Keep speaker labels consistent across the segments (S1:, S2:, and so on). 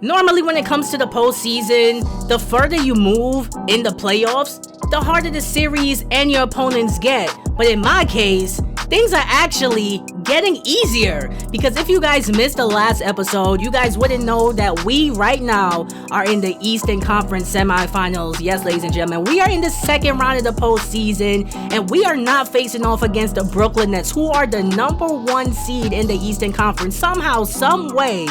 S1: Normally when it comes to the postseason, the further you move in the playoffs, the harder the series and your opponents get. But in my case, things are actually getting easier, because if you guys missed the last episode, you guys wouldn't know that we right now are in the Eastern Conference semifinals. Yes, ladies and gentlemen, we are in the second round of the postseason, and we are not facing off against the Brooklyn Nets, who are the #1 seed in the Eastern Conference. Somehow, some way,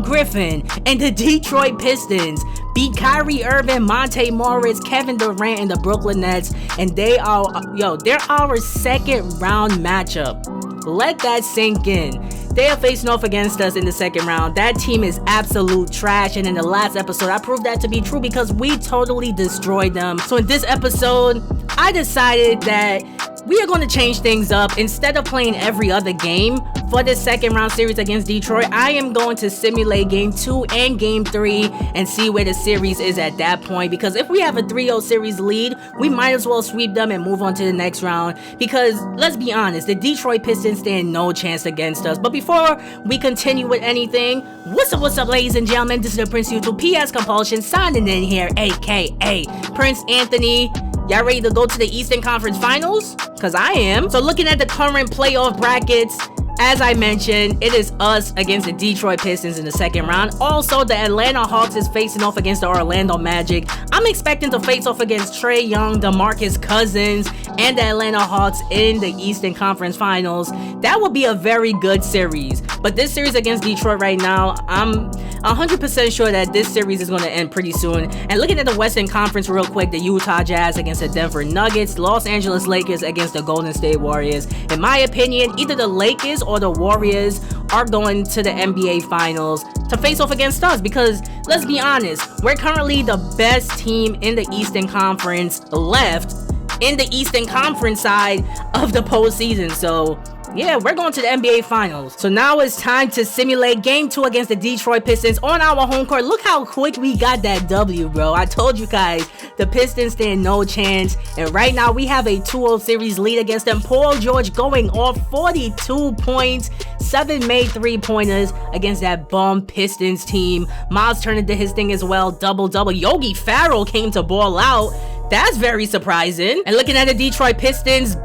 S1: Griffin and the Detroit Pistons beat Kyrie Irving, Monte Morris, Kevin Durant, and the Brooklyn Nets, and they're our second round matchup. Let that sink in. They are facing off against us in the second round. That team is absolute trash, and in the last episode, I proved that to be true because we totally destroyed them. So in this episode, I decided that we are going to change things up. Instead of playing every other game for this second round series against Detroit, I am going to simulate game 2 and game 3 and see where the series is at that point. Because if we have a 3-0 series lead, we might as well sweep them and move on to the next round. Because let's be honest, the Detroit Pistons stand no chance against us. But before we continue with anything, what's up, ladies and gentlemen? This is the Prince YouTube PS Compulsion signing in here, aka Prince Anthony. Y'all ready to go to the Eastern Conference Finals? Because I am. So looking at the current playoff brackets, as I mentioned, it is us against the Detroit Pistons in the second round. Also, the Atlanta Hawks is facing off against the Orlando Magic. I'm expecting to face off against Trae Young, DeMarcus Cousins, and the Atlanta Hawks in the Eastern Conference Finals. That would be a very good series. But this series against Detroit right now, I'm 100% sure that this series is going to end pretty soon. And looking at the Western Conference real quick, the Utah Jazz against the Denver Nuggets, Los Angeles Lakers against the Golden State Warriors. In my opinion, either the Lakers or the Warriors are going to the NBA Finals to face off against us, because let's be honest, we're currently the best team in the Eastern Conference left in the Eastern Conference side of the postseason. So yeah, we're going to the NBA Finals. So now it's time to simulate game 2 against the Detroit Pistons on our home court. Look how quick we got that W, bro. I told you guys, the Pistons stand no chance. And right now we have a 2-0 series lead against them. Paul George going off 42 points, 7 made 3-pointers against that bum Pistons team. Miles Turner did his thing as well, double-double. Yogi Ferrell came to ball out. That's very surprising. And looking at the Detroit Pistons,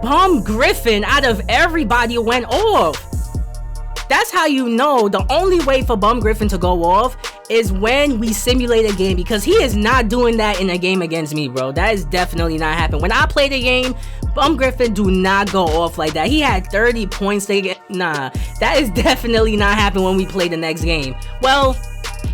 S1: Griffin out of everybody went off. That's how you know the only way for Griffin to go off is when we simulate a game, because he is not doing that in a game against me, bro. That is definitely not happening. When I play the game, Griffin do not go off like that. He had 30 points. Nah, that is definitely not happening when we play the next game. Well,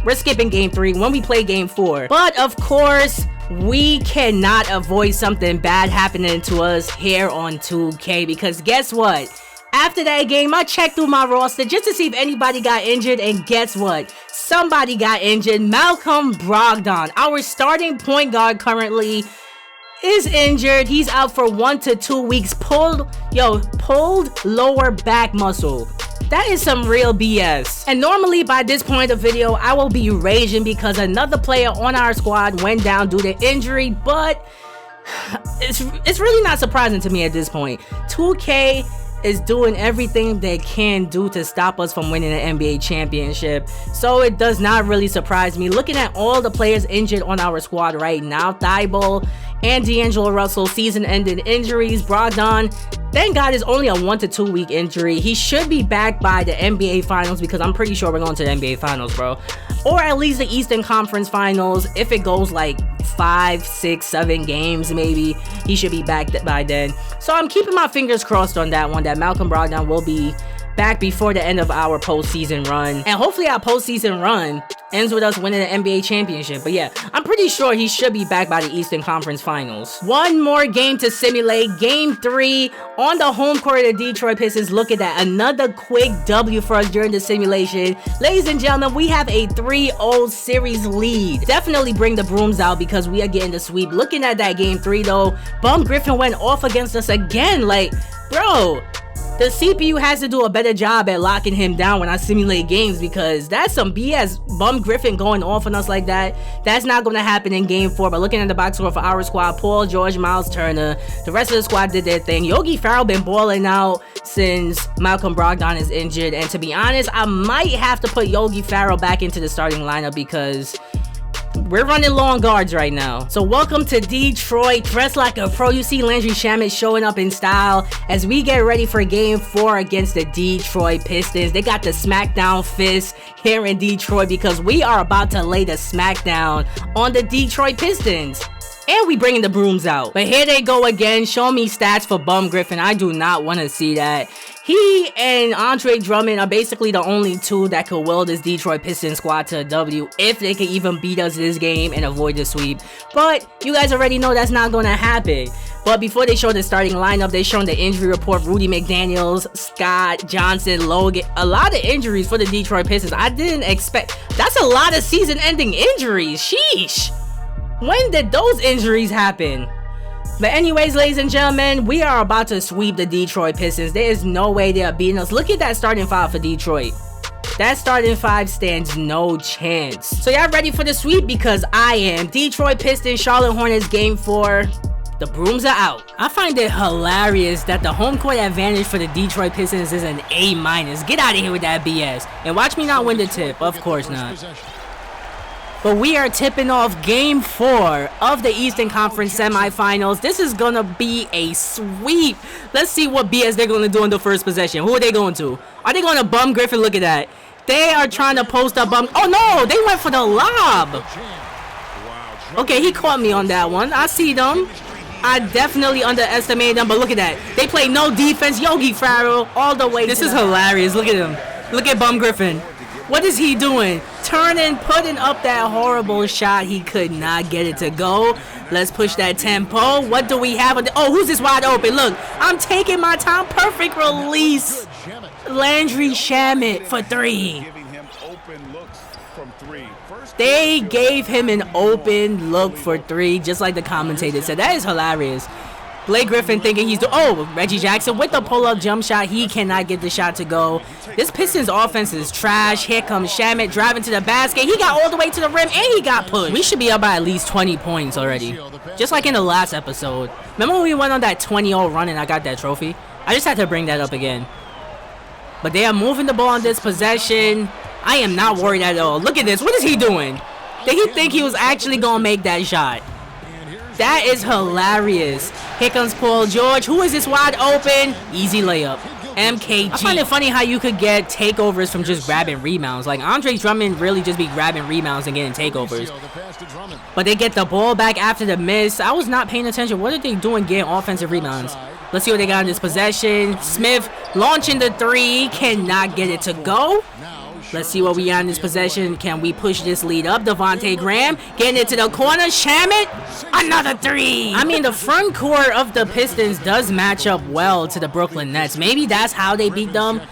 S1: we're skipping game 3 when we play game 4. But of course, we cannot avoid something bad happening to us here on 2K, because guess what? After that game, I checked through my roster just to see if anybody got injured, and guess what? Somebody got injured. Malcolm Brogdon, our starting point guard currently, is injured. He's out for 1 to 2 weeks. Pulled lower back muscle. That is some real BS. And normally by this point of the video, I will be raging because another player on our squad went down due to injury, but it's really not surprising to me at this point. 2K is doing everything they can do to stop us from winning an NBA championship, so it does not really surprise me. Looking at all the players injured on our squad right now, Thibault and D'Angelo Russell, season-ending injuries. Brogdon, thank God, is only a 1 to 2 week injury. He should be back by the NBA Finals, because I'm pretty sure we're going to the NBA Finals, bro. Or at least the Eastern Conference Finals. If it goes like 5, 6, 7 games, maybe, he should be back by then. So I'm keeping my fingers crossed on that one, that Malcolm Brogdon will be back before the end of our postseason run. And hopefully our postseason run ends with us winning the NBA championship. But yeah, I'm pretty sure he should be back by the Eastern Conference Finals. One more game to simulate. Game 3 on the home court of the Detroit Pistons. Look at that. Another quick W for us during the simulation. Ladies and gentlemen, we have a 3-0 series lead. Definitely bring the brooms out because we are getting the sweep. Looking at that game 3 though, Griffin went off against us again. Like, bro, The CPU has to do a better job at locking him down when I simulate games, because that's some BS. Bum Griffin going off on us like that. That's not going to happen in game 4. But looking at the box score for our squad, Paul George, Miles Turner, the rest of the squad did their thing. Yogi Ferrell been balling out since Malcolm Brogdon is injured. And to be honest, I might have to put Yogi Ferrell back into the starting lineup because we're running long guards right now. So welcome to Detroit, dressed like a pro. You see Landry Shamet showing up in style as we get ready for game 4 against the Detroit Pistons. They got the smackdown fist here in Detroit because we are about to lay the smackdown on the Detroit Pistons. And we bringing the brooms out. But here they go again. Show me stats for Bum Griffin. I do not want to see that. He and Andre Drummond are basically the only two that could will this Detroit Pistons squad to a W if they could even beat us this game and avoid the sweep. But you guys already know that's not going to happen. But before they show the starting lineup, they shown the injury report. Rudy McDaniels, Scott, Johnson, Logan. A lot of injuries for the Detroit Pistons. I didn't expect. That's a lot of season-ending injuries. Sheesh. When did those injuries happen? But anyways, ladies and gentlemen, we are about to sweep the Detroit Pistons. There is no way they are beating us. Look at that starting five for Detroit. That starting five stands no chance. So y'all ready for the sweep? Because I am. Detroit Pistons, Charlotte Hornets, game 4. The brooms are out. I find it hilarious that the home court advantage for the Detroit Pistons is an A-. Get out of here with that BS. And watch me not win the tip. Of course not. But we are tipping off game 4 of the Eastern Conference semifinals. This is going to be a sweep. Let's see what BS they're going to do in the first possession. Who are they going to? Are they going to bum Griffin? Look at that. They are trying to post up bum. Oh, no. They went for the lob. Okay, he caught me on that one. I see them. I definitely underestimated them, but look at that. They play no defense. Yogi Ferrell all the way. This is hilarious. Look at him. Look at Bum Griffin. What is he doing? Turning, putting up that horrible shot. He could not get it to go. Let's push that tempo. What do we have? Oh, who's this wide open? Look, I'm taking my time. Perfect release. Landry Shamet for 3. They gave him an open look for 3, just like the commentator said. That is hilarious. Blake Griffin thinking he's Reggie Jackson with the pull-up jump shot. He cannot get the shot to go. This Pistons offense is trash. Here comes Shamet driving to the basket. He got all the way to the rim and he got pushed. We should be up by at least 20 points already. Just like in the last episode. Remember when we went on that 20-0 run and I got that trophy? I just had to bring that up again. But they are moving the ball on this possession. I am not worried at all. Look at this. What is he doing? Did he think he was actually going to make that shot? That is hilarious. Here comes Paul George. Who is this wide open? Easy layup. MKG. I find it funny how you could get takeovers from just grabbing rebounds. Like Andre Drummond really just be grabbing rebounds and getting takeovers. But they get the ball back after the miss. I was not paying attention. What are they doing getting offensive rebounds? Let's see what they got in this possession. Smith launching the 3. Cannot get it to go. Let's see what we got in this possession. Can we push this lead up? Devontae Graham getting it to the corner. Shamet, another 3. I mean, the front court of the Pistons does match up well to the Brooklyn Nets. Maybe that's how they beat them.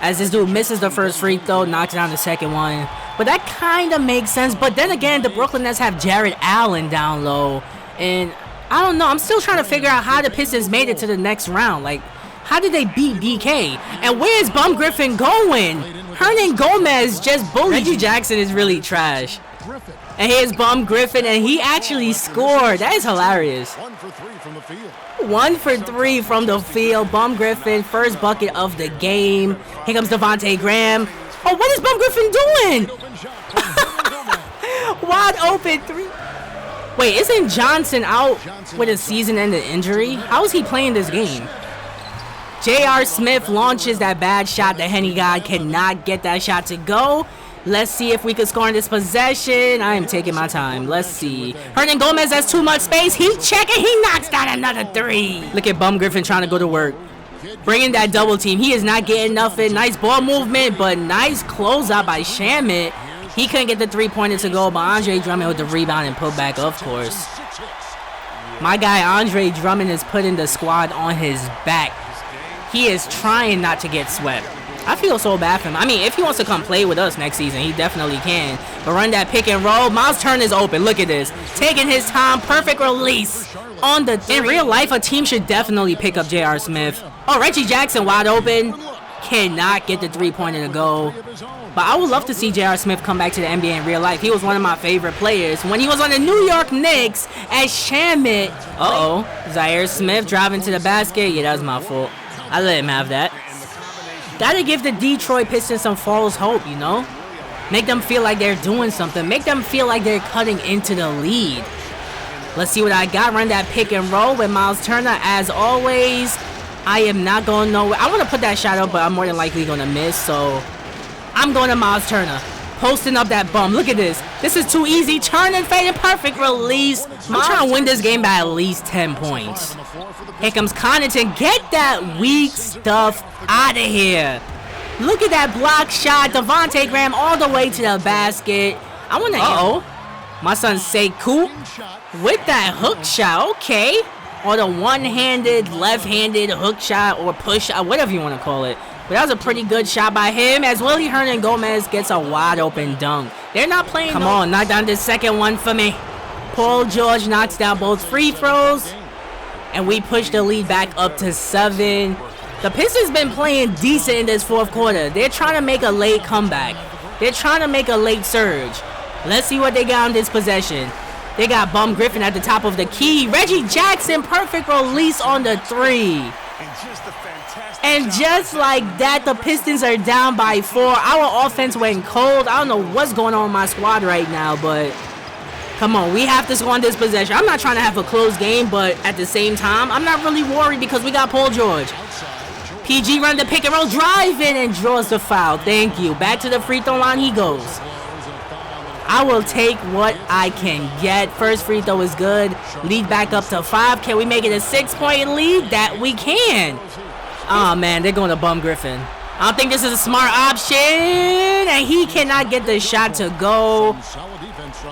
S1: As this dude misses the first free throw, knocks down the second one. But that kind of makes sense. But then again, the Brooklyn Nets have Jared Allen down low. And I don't know. I'm still trying to figure out how the Pistons made it to the next round. Like, how did they beat BK? And where's Bum Griffin going? Hernan Gomez just bullied. Reggie Jackson is really trash. And here's Bum Griffin, and he actually scored. That is hilarious. 1 for 3 from the field. 1 for 3 from the field. Bum Griffin, first bucket of the game. Here comes Devontae Graham. Oh, what is Bum Griffin doing? Wide open 3. Wait, isn't Johnson out with a season-ending injury? How is he playing this game? J.R. Smith launches that bad shot. The Henny guy cannot get that shot to go. Let's see if we could score in this possession. I am taking my time. Let's see. Hernan Gomez has too much space. He checking. He knocks down another 3. Look at Bum Griffin trying to go to work. Bringing that double team. He is not getting nothing. Nice ball movement, but nice closeout by Shamet. He couldn't get the 3-pointer to go, but Andre Drummond with the rebound and put back, of course. My guy Andre Drummond is putting the squad on his back. He is trying not to get swept. I feel so bad for him. I mean, if he wants to come play with us next season, he definitely can. But run that pick and roll. Miles Turner is open. Look at this. Taking his time. Perfect release on the... In real life, a team should definitely pick up J.R. Smith. Oh, Reggie Jackson wide open. Cannot get the three-pointer to go. But I would love to see J.R. Smith come back to the NBA in real life. He was one of my favorite players when he was on the New York Knicks as Shamit. Zaire Smith driving to the basket. Yeah, that was my fault. I let him have that. Gotta give the Detroit Pistons some false hope, you know? Make them feel like they're doing something. Make them feel like they're cutting into the lead. Let's see what I got. Run that pick and roll with Miles Turner. As always, I am not going nowhere. I want to put that shot up, but I'm more than likely going to miss. So I'm going to Miles Turner. Posting up that bum. Look at this. This is too easy. Turn and fade and perfect release. I'm trying to win this game by at least 10 points. Here comes Connaughton. Get that weak stuff out of here. Look at that block shot. Devontae Graham all the way to the basket. I want to... My son Sekou with that hook shot. Okay. Or the one-handed, left-handed hook shot or push shot, whatever you want to call it. But that was a pretty good shot by him as Willie Hernan-Gomez gets a wide-open dunk. They're not playing... Come on, knock down this second one for me. Paul George knocks down both free throws. And we push the lead back up to 7. The Pistons been playing decent in this fourth quarter. They're trying to make a late comeback. They're trying to make a late surge. Let's see what they got on this possession. They got Bum Griffin at the top of the key. Reggie Jackson, perfect release on the 3. And just like that, the Pistons are down by 4. Our offense went cold. I don't know what's going on with my squad right now, but come on, we have to score on this possession. I'm not trying to have a close game, but at the same time, I'm not really worried because we got Paul George. PG run the pick and roll, drive in and draws the foul. Thank you. Back to the free throw line he goes. I will take what I can get. First free throw is good. Lead back up to 5. Can we make it a 6-point lead? That we can. Oh, man, they're going to Bum Griffin. I don't think this is a smart option. And he cannot get the shot to go.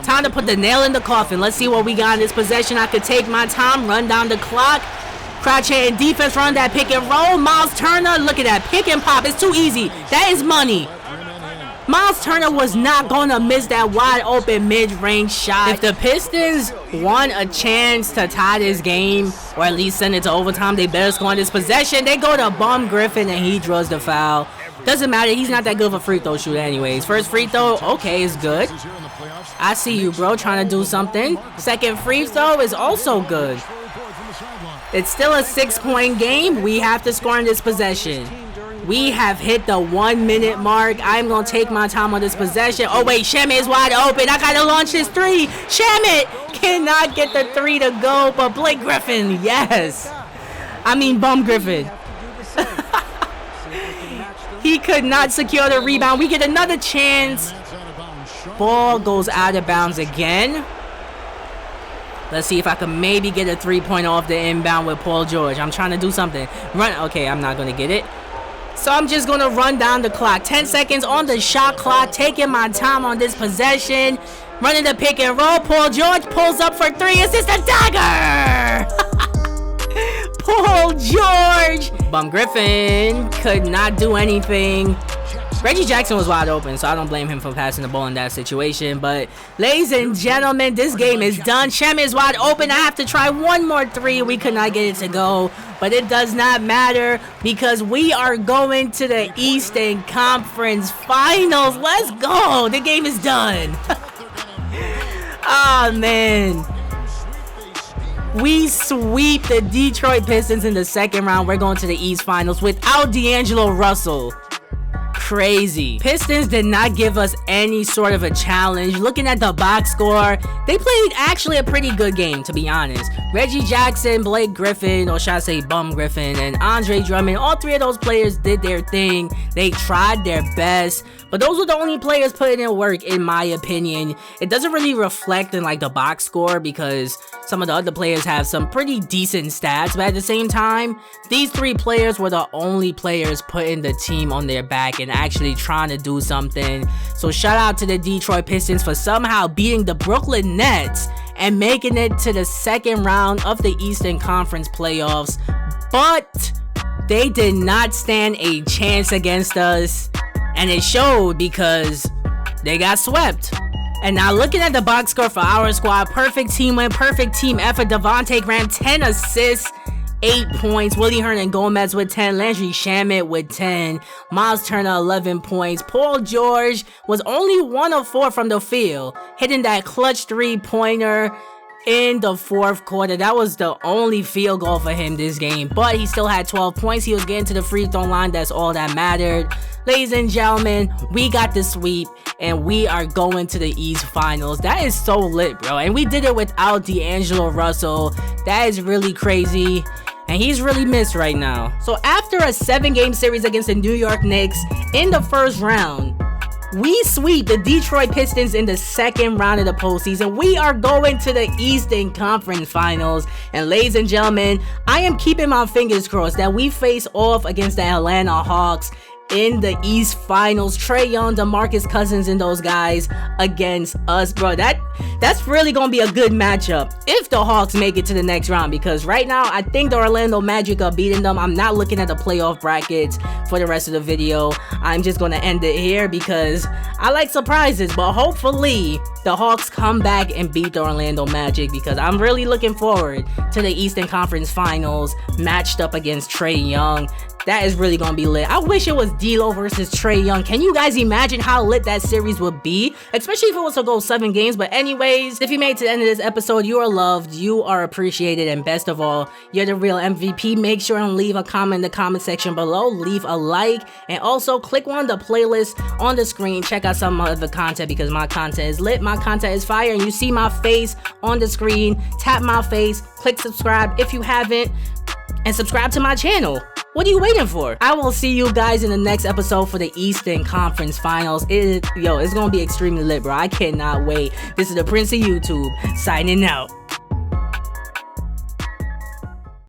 S1: Time to put the nail in the coffin. Let's see what we got in this possession. I could take my time, run down the clock. Crouch hand defense, run that pick and roll. Miles Turner, look at that pick and pop. It's too easy. That is money. Miles Turner was not going to miss that wide open mid-range shot. If the Pistons want a chance to tie this game, or at least send it to overtime, they better score on this possession. They go to Bum Griffin and he draws the foul. Doesn't matter, he's not that good of a free throw shooter anyways. First free throw, okay, is good. I see you, bro, trying to do something. Second free throw is also good. It's still a 6-point game. We have to score in this possession. We have hit the 1-minute mark. I'm going to take my time on this possession. Oh, wait, Shamit is wide open. I got to launch this 3. Shamit cannot get the 3 to go, but Blake Griffin, yes. I mean, Bum Griffin. He could not secure the rebound. We get another chance. Ball goes out of bounds again. Let's see if I can maybe get a 3-point off the inbound with Paul George. I'm trying to do something. Run. Okay, I'm not going to get it. So I'm just going to run down the clock. 10 seconds on the shot clock. Taking my time on this possession. Running the pick and roll. Paul George pulls up for 3. It's just a dagger. Paul George. Bum Griffin could not do anything. Reggie Jackson was wide open, so I don't blame him for passing the ball in that situation. But, ladies and gentlemen, this game is done. Shamit is wide open. I have to try one more 3. We could not get it to go. But it does not matter because we are going to the Eastern Conference Finals. Let's go. The game is done. Oh, man. We sweep the Detroit Pistons in the second round. We're going to the East Finals without D'Angelo Russell. Crazy. Pistons did not give us any sort of a challenge. Looking at the box score, they played actually a pretty good game, to be honest. Reggie Jackson, Blake Griffin, or should I say Bum Griffin, and Andre Drummond, all 3 of those players did their thing. They tried their best, but those were the only players putting in work, in my opinion. It doesn't really reflect in like the box score because some of the other players have some pretty decent stats, but at the same time, these 3 players were the only players putting the team on their back and actually trying to do something. So shout out to the Detroit Pistons for somehow beating the Brooklyn Nets and making it to the second round of the Eastern Conference playoffs. But they did not stand a chance against us, and it showed because they got swept. And now looking at the box score for our squad, perfect team win, perfect team effort. Devontae Graham, 10 assists. 8 points. Willie Hernangomez with 10. Landry Shamet with 10. Miles Turner 11 points. Paul George was only 1 of 4 from the field, hitting that clutch 3-pointer in the 4th quarter. That was the only field goal for him this game, but he still had 12 points. He was getting to the free throw line. That's all that mattered. Ladies and gentlemen, we got the sweep and we are going to the East Finals. That is so lit, bro. And we did it without D'Angelo Russell. That is really crazy. And he's really missed right now. So after a 7-game series against the New York Knicks in the first round, we sweep the Detroit Pistons in the 2nd round of the postseason. We are going to the Eastern Conference Finals. And ladies and gentlemen, I am keeping my fingers crossed that we face off against the Atlanta Hawks in the East Finals. Trae Young, DeMarcus Cousins, and those guys against us, bro. That's really gonna be a good matchup if the Hawks make it to the next round, because right now I think the Orlando Magic are beating them. I'm not looking at the playoff brackets for the rest of the video. I'm just gonna end it here because I like surprises, but hopefully the Hawks come back and beat the Orlando Magic, because I'm really looking forward to the Eastern Conference Finals matched up against Trae Young. That is really gonna be lit. I wish it was D'Lo versus Trae Young. Can you guys imagine how lit that series would be? Especially if it was to go 7 games. But anyways, if you made it to the end of this episode, you are loved, you are appreciated, and best of all, you're the real MVP. Make sure and leave a comment in the comment section below. Leave a like, and also click one of the playlists on the screen. Check out some of the content, because my content is lit, my content is fire, and you see my face on the screen. Tap my face, click subscribe if you haven't, and subscribe to my channel. What are you waiting for? I will see you guys in the next episode for the Eastern Conference Finals. It's gonna be extremely lit, bro. I cannot wait. This is the Prince of YouTube, signing out.